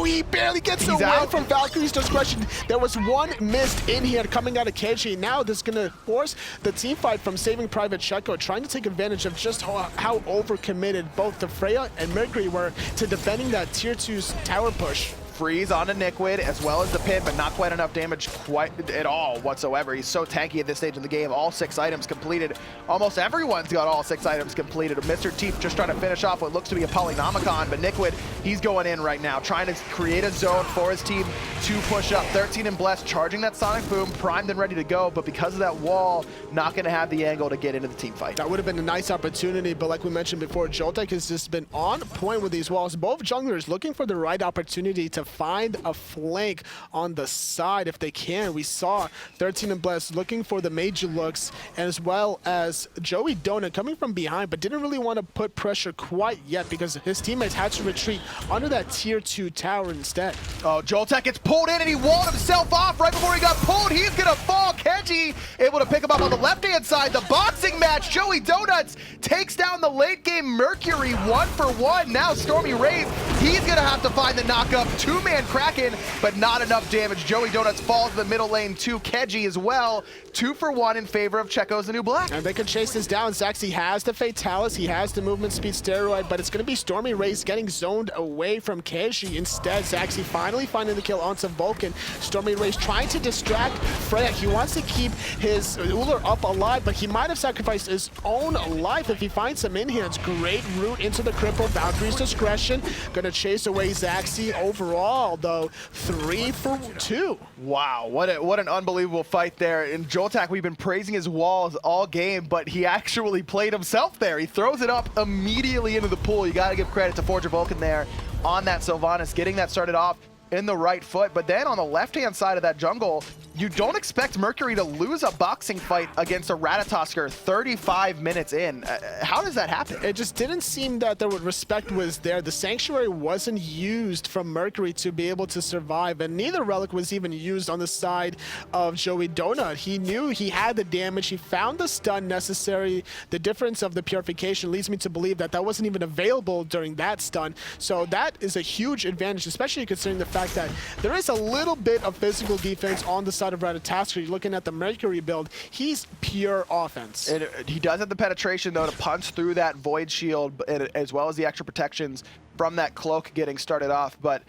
He barely gets away from Valkyrie's discretion. There was one missed in hand coming out of Keji. Now this is going to force the team fight from saving Private Checo, trying to take advantage of just how overcommitted both the Freya and Mercury were to defending that tier 2's tower push. Freeze onto Nikwid as well as the pin, but not quite enough damage quite at all whatsoever. He's so tanky at this stage of the game. All 6 items completed. Almost everyone's got all 6 items completed. Mr. Teep just trying to finish off what looks to be a Polynomicon, but Nikwid, he's going in right now, trying to create a zone for his team to push up. 13 and Blessed charging that Sonic Boom, primed and ready to go, but because of that wall, not going to have the angle to get into the team fight. That would have been a nice opportunity, but like we mentioned before, JoltaK has just been on point with these walls. Both junglers looking for the right opportunity to find a flank on the side if they can. We saw 13 and Blessed looking for the major looks, as well as Joey Donut coming from behind, but didn't really want to put pressure quite yet because his teammates had to retreat under that tier 2 tower instead. Oh, JoltaK gets pulled in and he walled himself off right before he got pulled. He's gonna fall. Keji able to pick him up on the left-hand side. The boxing match. Joey Donuts takes down the late game Mercury 1-for-1. Now stormyRays, he's gonna have to find the knock-up. 2-man Kraken, but not enough damage. Joey Donuts falls to the middle lane to Keji as well. 2-for-1 in favor of Checo's the new black. And they can chase this down. Zachsy has the Fatalis, he has the movement speed steroid, but it's going to be stormyRays getting zoned away from Keji. Instead, Zachsy finally finding the kill onto Vulcan. stormyRays trying to distract Freya. He wants to keep his Ullr up alive, but he might have sacrificed his own life if he finds some in-hands. Great route into the cripple. Valkyrie's discretion. Going to chase away Zachsy. Overall, though, 3-for-2. Wow, what an unbelievable fight there. In JoltaK, we've been praising his walls all game, but he actually played himself there. He throws it up immediately into the pool. You got to give credit to Forger Vulcan there on that Sylvanus, getting that started off in the right foot. But then on the left-hand side of that jungle, you don't expect Mercury to lose a boxing fight against a Ratatoskr 35 minutes in. How does that happen? It just didn't seem that the respect was there. The Sanctuary wasn't used from Mercury to be able to survive, and neither relic was even used on the side of Joey Donut. He knew he had the damage. He found the stun necessary. The difference of the purification leads me to believe that that wasn't even available during that stun. So that is a huge advantage, especially considering the fact that there is a little bit of physical defense on the side of Ratatoskr. You're looking at the Mercury build. He's pure offense. He does have the penetration, though, to punch through that Void Shield, as well as the extra protections from that cloak getting started off. But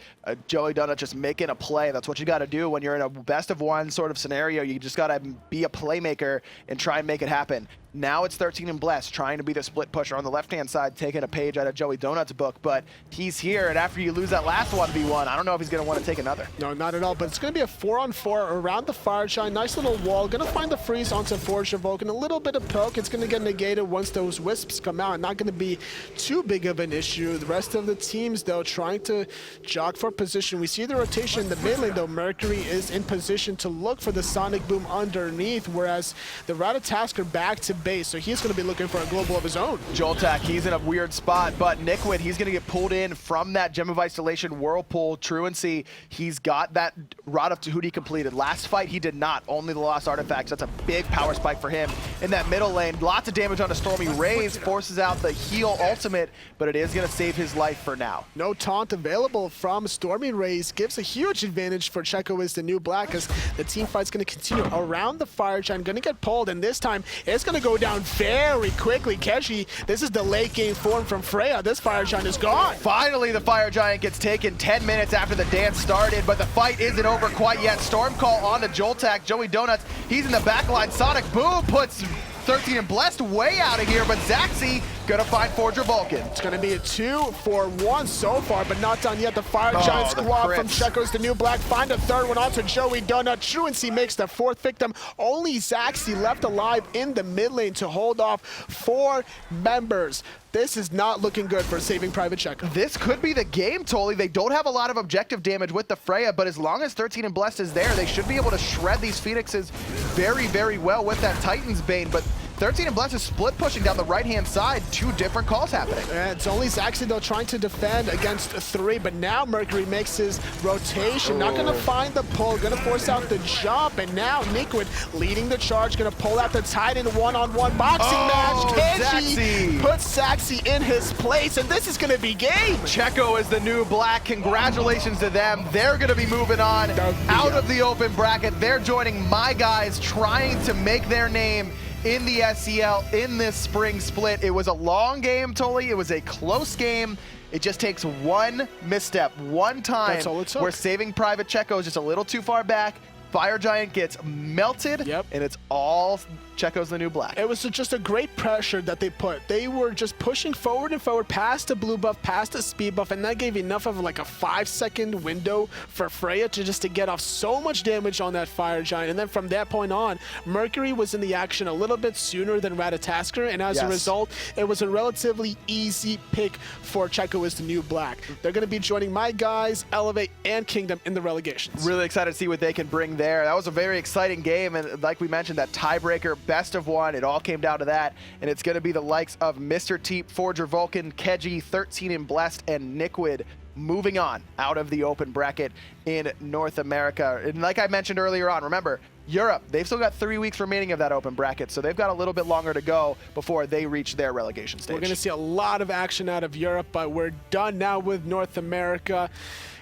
Joey Donut just making a play. That's what you got to do when you're in a best-of-1 sort of scenario. You just got to be a playmaker and try and make it happen. Now it's 13 and Blessed, trying to be the split pusher on the left-hand side, taking a page out of Joey Donut's book, but he's here, and after you lose that last 1v1, I don't know if he's going to want to take another. No, not at all, but it's going to be a 4-on-4 around the Fire Giant. Nice little wall. Going to find the freeze onto Forger Vulcan. A little bit of poke. It's going to get negated once those wisps come out. Not going to be too big of an issue. The rest of the teams, though, trying to jog for position. We see the rotation in the mid lane, though. Mercury is in position to look for the Sonic Boom underneath, whereas the Ratatoskr back to base, so he's going to be looking for a global of his own. JoltaK, he's in a weird spot, but Nikwid, he's going to get pulled in from that Gem of Isolation Whirlpool. Trauncii, he's got that Rod of Tahuti completed. Last fight, he did not. Only the Lost Artifacts. That's a big power spike for him in that middle lane. Lots of damage onto stormyRays, forces out the heal ultimate, but it is going to save his life for now. No taunt available from stormyRays. Gives a huge advantage for Checo as the new black, as the team fight's going to continue around the Fire Giant. Going to get pulled, and this time it's going to go down very quickly. Keji, this is the late game form from Freya. This Fire Giant is gone. Finally, the Fire Giant gets taken 10 minutes after the dance started, but the fight isn't over quite yet. Storm Call onto JoltaK. Joey Donuts, he's in the back line. Sonic Boom puts 13 and Blessed way out of here, but Zachsy gonna find Forger Vulcan. It's gonna be a 2-for-1 so far, but not done yet. The Fire Giant squad from Checo's the new black find a third one onto Joey Donut. Trauncii makes the fourth victim. Only Zachsy left alive in the mid lane to hold off 4 members. This is not looking good for saving Private Checo. This could be the game, Tolly. They don't have a lot of objective damage with the Freya, but as long as 13 and Blessed is there, they should be able to shred these Phoenixes very, very well with that Titan's Bane. But 13 and Bless is split pushing down the right-hand side. Two different calls happening. It's only Zachsy, though, trying to defend against 3, but now Mercury makes his rotation. Not going to find the pull, going to force out the jump, and now Niquid leading the charge, going to pull out the Titan one-on-one boxing match. Keji puts Zachsy in his place, and this is going to be game. Checo is the new black. Congratulations to them. They're going to be moving on out of the open bracket. They're joining my guys, trying to make their name in the SCL in this spring split. It was a long game, Tully. It was a close game. It just takes one misstep, one time. That's all it took. Where saving Private Checo is just a little too far back. Fire Giant gets melted, and it's all Checo's the new black. It was just a great pressure that they put. They were just pushing forward and forward past the blue buff, past the speed buff, and that gave enough of like a 5-second window for Freya to get off so much damage on that Fire Giant. And then from that point on, Mercury was in the action a little bit sooner than Ratatoskr, and as a result, it was a relatively easy pick for Checo as the new black. They're going to be joining my guys, Elevate, and Kingdom in the relegations. Really excited to see what they can bring there. That was a very exciting game, and like we mentioned, that tiebreaker, best of one, it all came down to that, and it's going to be the likes of Mr. Teep, Forger Vulcan, Keji, 13 and Blessed, and Niquid moving on out of the open bracket in North America. And like I mentioned earlier on, remember, Europe, they've still got 3 weeks remaining of that open bracket, so they've got a little bit longer to go before they reach their relegation stage. We're going to see a lot of action out of Europe, but we're done now with North America.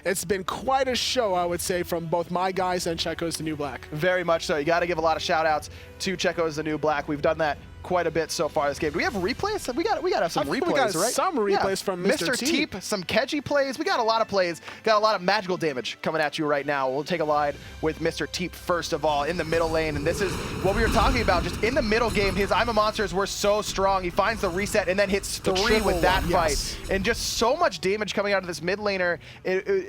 It's been quite a show, I would say, from both my guys and Checo's the new black. Very much so. You got to give a lot of shout outs to Checo's the new black. We've done that quite a bit so far this game. Do we have replays? We got to have some replays, we got right? Some replays from Mr. Teep, some Keji plays. We got a lot of plays. Got a lot of magical damage coming at you right now. We'll take a line with Mr. Teep first of all in the middle lane, and this is what we were talking about. Just in the middle game, his I'm a Monsters were so strong. He finds the reset and then hits 3 with that fight, and just so much damage coming out of this mid laner.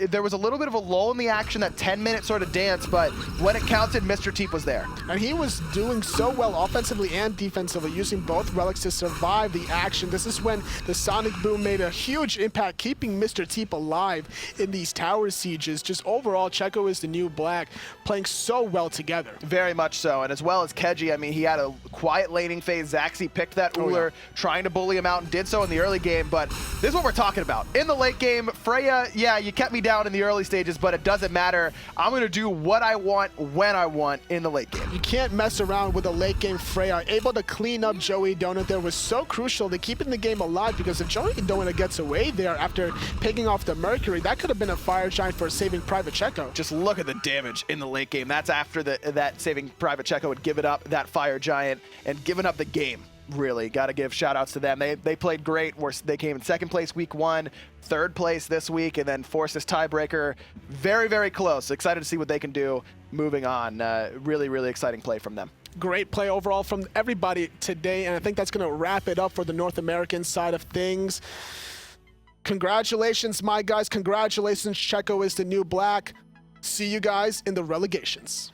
There was a little bit of a lull in the action, that 10-minute sort of dance, but when it counted, Mr. Teep was there. And he was doing so well offensively and defensively, using both relics to survive the action. This is when the Sonic Boom made a huge impact, keeping Mr. Teep alive in these tower sieges. Just overall, Checo is the new black, playing so well together. Very much so, and as well as Keji, I mean, he had a quiet laning phase. Zachsy picked that Ullr, trying to bully him out, and did so in the early game, but this is what we're talking about. In the late game, Freya, yeah, you kept me down in the early stages, but it doesn't matter. I'm going to do what I want, when I want, in the late game. You can't mess around with a late game Freya. Able to clean up Joey Donut there was so crucial to keeping the game alive, because if Joey Donut gets away there after picking off the Mercury, that could have been a Fire Giant for saving Private Checo. Just look at the damage in the late game. That's after that saving Private Checo had given up that Fire Giant and given up the game. Really, got to give shout outs to them. They played great. They came in second place week 1, third place this week, and then forced this tiebreaker. Very, very close. Excited to see what they can do moving on. Really, really exciting play from them. Great play overall from everybody today, and I think that's going to wrap it up for the North American side of things. Congratulations, my guys. Congratulations, Checo is the new black. See you guys in the relegations.